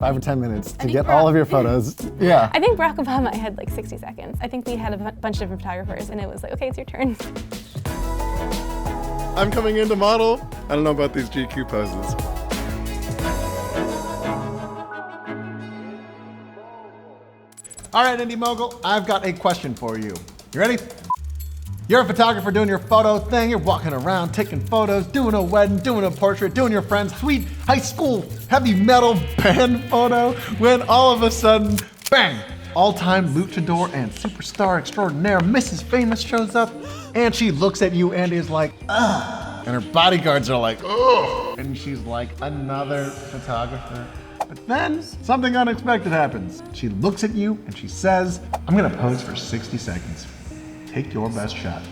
5 or 10 minutes to get all of your photos. Yeah. I think Barack Obama had like 60 seconds. I think we had a bunch of different photographers and it was like, okay, it's your turn. I'm coming in to model. I don't know about these GQ poses. All right, Indy Mogul, I've got a question for you. You ready? You're a photographer doing your photo thing. You're walking around, taking photos, doing a wedding, doing a portrait, doing your friend's sweet high school heavy metal band photo, when all of a sudden, bang, all-time luchador and superstar extraordinaire Mrs. Famous shows up, and she looks at you and is like, ugh. And her bodyguards are like, ugh. And she's like, another photographer. But then something unexpected happens. She looks at you and she says, I'm gonna pose for 60 seconds. Take your best shot.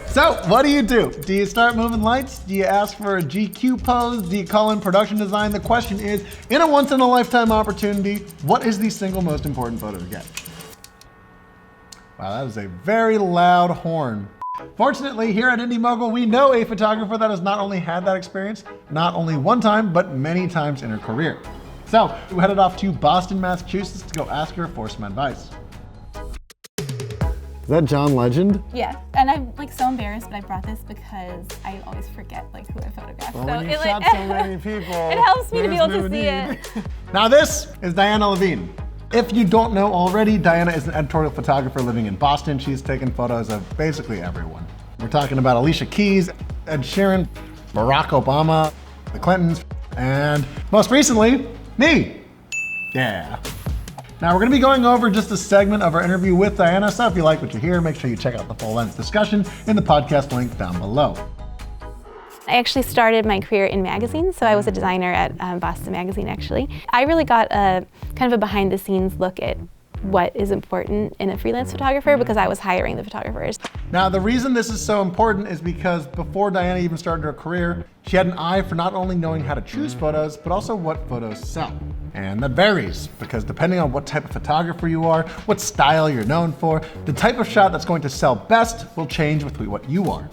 So what do? Do you start moving lights? Do you ask for a GQ pose? Do you call in production design? The question is, in a once in a lifetime opportunity, what is the single most important photo to get? Wow, that is a very loud horn. Fortunately, here at Indy Mogul, we know a photographer that has not only had that experience, not only one time, but many times in her career. So we headed off to Boston, Massachusetts to go ask her for some advice. Is that John Legend? Yeah, and I'm like so embarrassed, but I brought this because I always forget like who I photographed. Well, so when you it, shot like, so many people, it helps me to be able to see it. Now this is Diana Levine. If you don't know already, Diana is an editorial photographer living in Boston. She's taken photos of basically everyone. We're talking about Alicia Keys, Ed Sheeran, Barack Obama, the Clintons, and most recently, me. Yeah. Now we're gonna be going over just a segment of our interview with Diana, so if you like what you hear, make sure you check out the full length discussion in the podcast link down below. I actually started my career in magazines, so I was a designer at Boston Magazine actually. I really got a kind of a behind the scenes look at what is important in a freelance photographer because I was hiring the photographers. Now the reason this is so important is because before Diana even started her career, she had an eye for not only knowing how to choose photos, but also what photos sell. And that varies because depending on what type of photographer you are, what style you're known for, the type of shot that's going to sell best will change with what you are.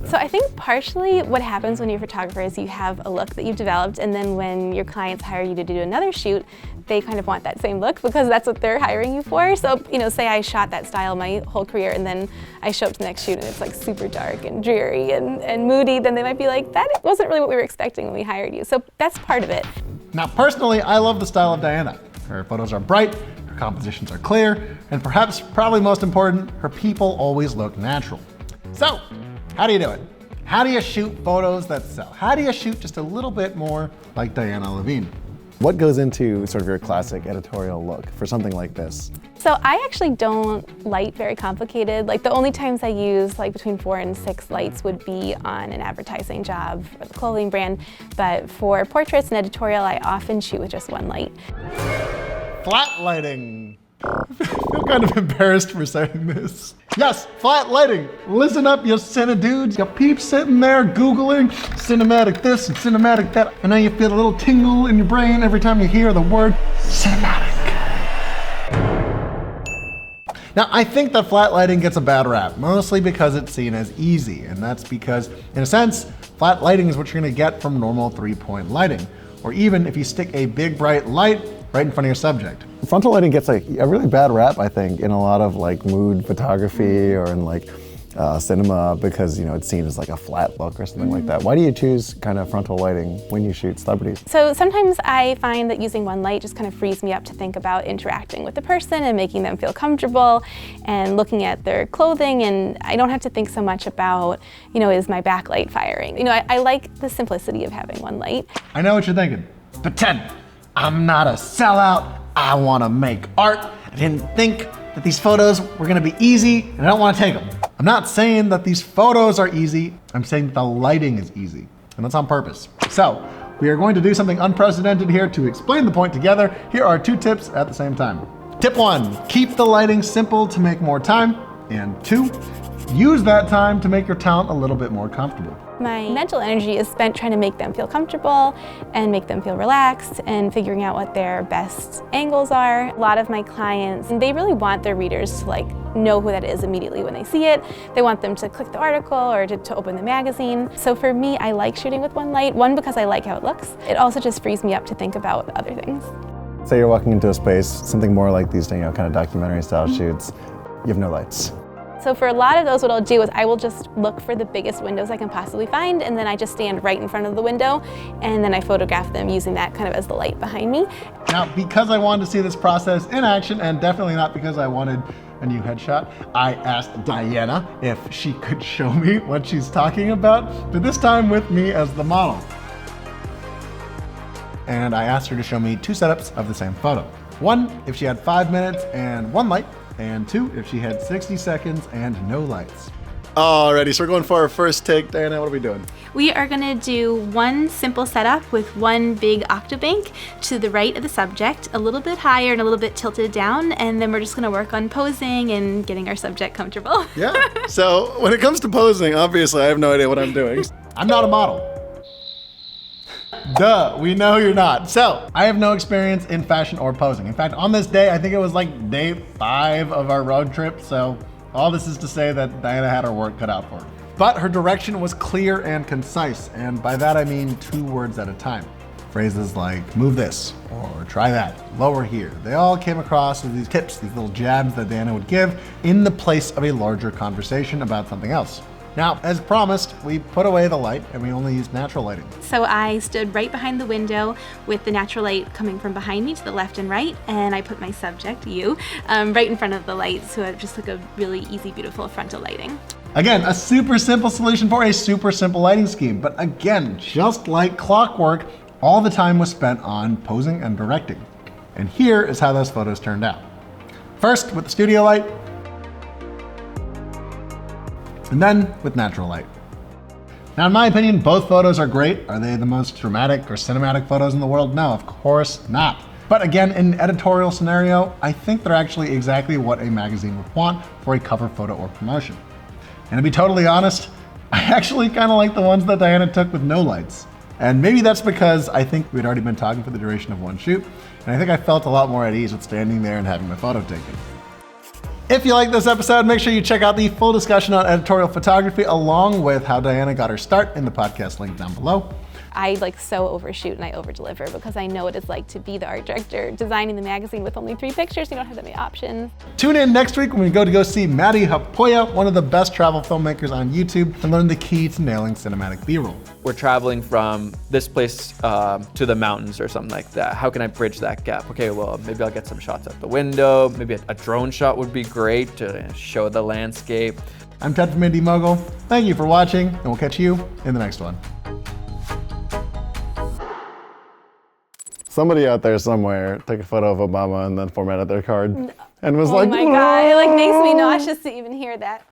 So I think partially what happens when you're a photographer is you have a look that you've developed, and then when your clients hire you to do another shoot, they kind of want that same look because that's what they're hiring you for. So, you know, say I shot that style my whole career and then I show up to the next shoot and it's like super dark and dreary and moody, then they might be like, that wasn't really what we were expecting when we hired you. So that's part of it. Now personally, I love the style of Diana. Her photos are bright, her compositions are clear, and perhaps, probably most important, her people always look natural. So, how do you do it? How do you shoot photos that sell? How do you shoot just a little bit more like Diana Levine? What goes into sort of your classic editorial look for something like this? So I actually don't light very complicated. Like the only times I use like between 4 and 6 lights would be on an advertising job for the clothing brand. But for portraits and editorial, I often shoot with just 1 light. Flat lighting. I feel kind of embarrassed for saying this. Yes, flat lighting. Listen up, you cine dudes. You peeps sitting there Googling cinematic this and cinematic that, and now you feel a little tingle in your brain every time you hear the word cinematic. Now, I think that flat lighting gets a bad rap, mostly because it's seen as easy, and that's because, in a sense, flat lighting is what you're gonna get from normal 3-point lighting, or even if you stick a big bright light right in front of your subject. Frontal lighting gets like a really bad rap, I think, in a lot of like mood photography or in like cinema because, you know, it's seen as like a flat look or something like that. Why do you choose kind of frontal lighting when you shoot celebrities? So sometimes I find that using 1 light just kind of frees me up to think about interacting with the person and making them feel comfortable and looking at their clothing, and I don't have to think so much about, you know, is my backlight firing? You know, I like the simplicity of having 1 light. I know what you're thinking. Pretend. I'm not a sellout. I want to make art. I didn't think that these photos were going to be easy, and I don't want to take them. I'm not saying that these photos are easy. I'm saying that the lighting is easy, and that's on purpose. So we are going to do something unprecedented here to explain the point together. Here are 2 tips at the same time. Tip 1, keep the lighting simple to make more time. And 2, use that time to make your talent a little bit more comfortable. My mental energy is spent trying to make them feel comfortable and make them feel relaxed and figuring out what their best angles are. A lot of my clients, they really want their readers to like know who that is immediately when they see it. They want them to click the article or to open the magazine. So for me, I like shooting with one light. One, because I like how it looks. It also just frees me up to think about other things. Say you're walking into a space, something more like these, kind of documentary style shoots. You have no lights. So for a lot of those, what I'll do is I will just look for the biggest windows I can possibly find, and then I just stand right in front of the window, and then I photograph them using that kind of as the light behind me. Now, because I wanted to see this process in action, and definitely not because I wanted a new headshot, I asked Diana if she could show me what she's talking about, but this time with me as the model. And I asked her to show me 2 setups of the same photo. 1, if she had 5 minutes and 1 light, and 2, if she had 60 seconds and no lights. Alrighty, so we're going for our first take. Diana, what are we doing? We are gonna do one simple setup with one big octobank to the right of the subject, a little bit higher and a little bit tilted down, and then we're just gonna work on posing and getting our subject comfortable. Yeah, so when it comes to posing, obviously I have no idea what I'm doing. I'm not a model. Duh, we know you're not. So, I have no experience in fashion or posing. In fact, on this day, I think it was like day 5 of our road trip, so all this is to say that Diana had her work cut out for her. But her direction was clear and concise, and by that I mean 2 words at a time. Phrases like, move this, or try that, lower here. They all came across as these tips, these little jabs that Diana would give in the place of a larger conversation about something else. Now, as promised, we put away the light and we only used natural lighting. So I stood right behind the window with the natural light coming from behind me to the left and right, and I put my subject, you, right in front of the light, so it just took a really easy, beautiful frontal lighting. Again, a super simple solution for a super simple lighting scheme, but again, just like clockwork, all the time was spent on posing and directing. And here is how those photos turned out. First, with the studio light, and then with natural light. Now, in my opinion, both photos are great. Are they the most dramatic or cinematic photos in the world? No, of course not. But again, in an editorial scenario, I think they're actually exactly what a magazine would want for a cover photo or promotion. And to be totally honest, I actually kind of like the ones that Diana took with no lights. And maybe that's because I think we'd already been talking for the duration of one shoot, and I think I felt a lot more at ease with standing there and having my photo taken. If you like this episode, make sure you check out the full discussion on editorial photography along with how Diana got her start in the podcast link down below. I so overshoot and I overdeliver because I know what it's like to be the art director designing the magazine with only 3 pictures. You don't have that many options. Tune in next week when we go see Maddie Hapoya, one of the best travel filmmakers on YouTube, and learn the key to nailing cinematic B-roll. We're traveling from this place to the mountains or something like that. How can I bridge that gap? Okay, well, maybe I'll get some shots out the window. Maybe a drone shot would be great to show the landscape. I'm Ted from Indy Mogul. Thank you for watching, and we'll catch you in the next one. Somebody out there somewhere took a photo of Obama and then formatted their card and was like, oh my God, it makes me nauseous to even hear that.